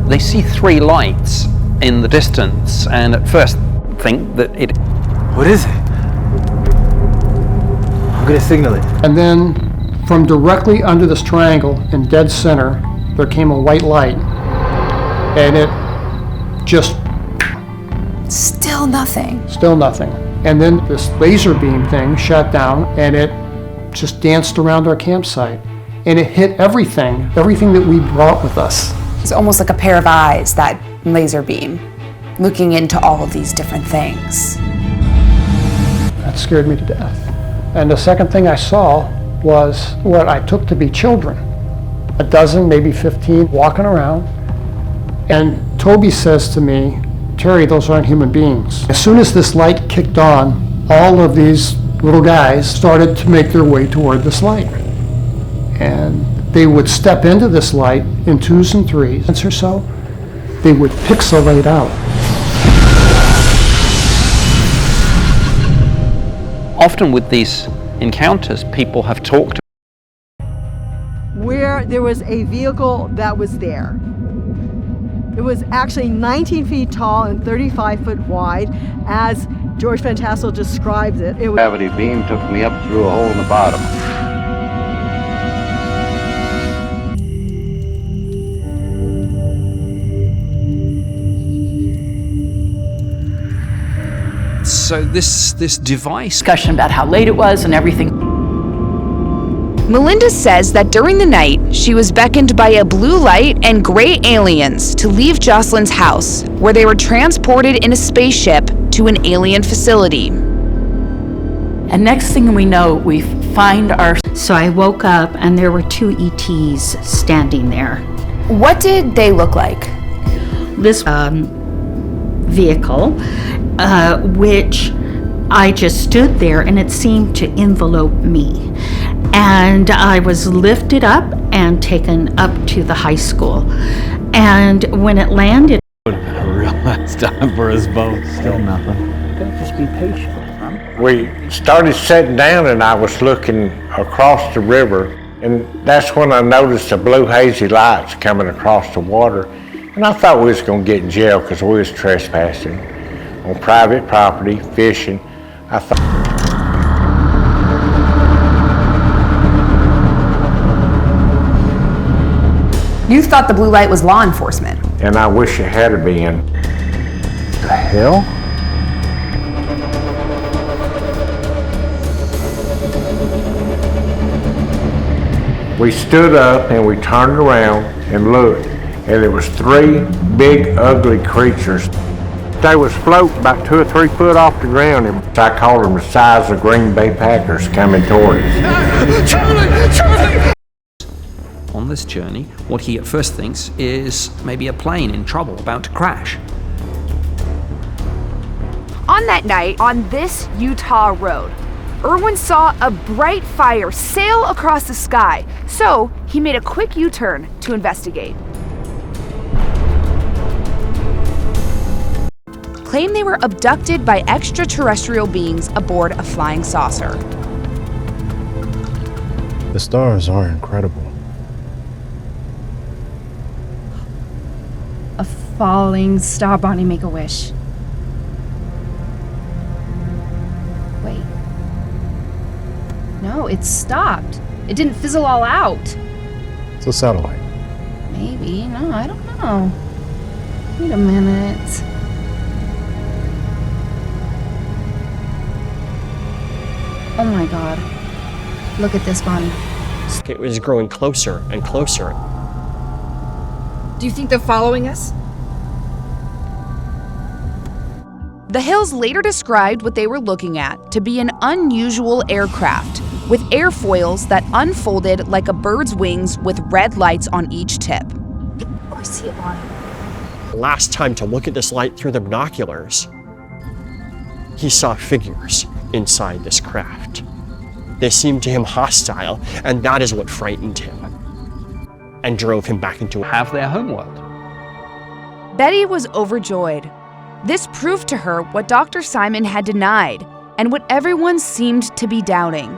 They see three lights in the distance and at first think that it... What is it? I'm gonna signal it. And then from directly under this triangle in dead center, there came a white light, and it just... Still nothing. Still nothing. And then this laser beam thing shut down, and it just danced around our campsite. And it hit everything that we brought with us. It's almost like a pair of eyes, that laser beam, looking into all of these different things. That scared me to death. And the second thing I saw was what I took to be children. A dozen, maybe 15, walking around. And Toby says to me, "Terry, those aren't human beings." As soon as this light kicked on, all of these little guys started to make their way toward this light. And they would step into this light in twos and threes or so. They would pixelate out. Often with these encounters, people have talked where there was a vehicle that was there. It was actually 19 feet tall and 35 foot wide, as George Fantassel describes it. Gravity beam took me up through a hole in the bottom. So this device... Discussion about how late it was and everything. Melinda says that during the night, she was beckoned by a blue light and gray aliens to leave Jocelyn's house, where they were transported in a spaceship to an alien facility. And next thing we know, we find our... So I woke up and there were two ETs standing there. What did they look like? This vehicle, which I just stood there and it seemed to envelope me. And I was lifted up and taken up to the high school. And when it landed... It would have been a real nice time for us both. Still nothing. Just be patient. We started sitting down and I was looking across the river, and that's when I noticed the blue hazy lights coming across the water. And I thought we was gonna get in jail because we was trespassing on private property, fishing. I thought... You thought the blue light was law enforcement. And I wish it had been. The hell? We stood up and we turned around and looked, and there was three big ugly creatures. They was floating about 2 or 3 foot off the ground, and I called them the size of Green Bay Packers coming toward us. Charlie! On this journey, what he at first thinks is maybe a plane in trouble, about to crash. On that night, on this Utah road, Irwin saw a bright fire sail across the sky, so he made a quick U-turn to investigate. Claimed they were abducted by extraterrestrial beings aboard a flying saucer. The stars are incredible. A falling star, Bonnie, make a wish. Wait. No, it stopped. It didn't fizzle all out. It's a satellite. Maybe. No, I don't know. Wait a minute. Oh my God. Look at this, Bonnie. It was growing closer and closer. Do you think they're following us? The Hills later described what they were looking at to be an unusual aircraft with airfoils that unfolded like a bird's wings with red lights on each tip. Oh, I see it, Bonnie. Last time to look at this light through the binoculars, he saw figures inside this craft. They seemed to him hostile, and that is what frightened him and drove him back into have their homeworld. Betty was overjoyed. This proved to her what Dr. Simon had denied and what everyone seemed to be doubting.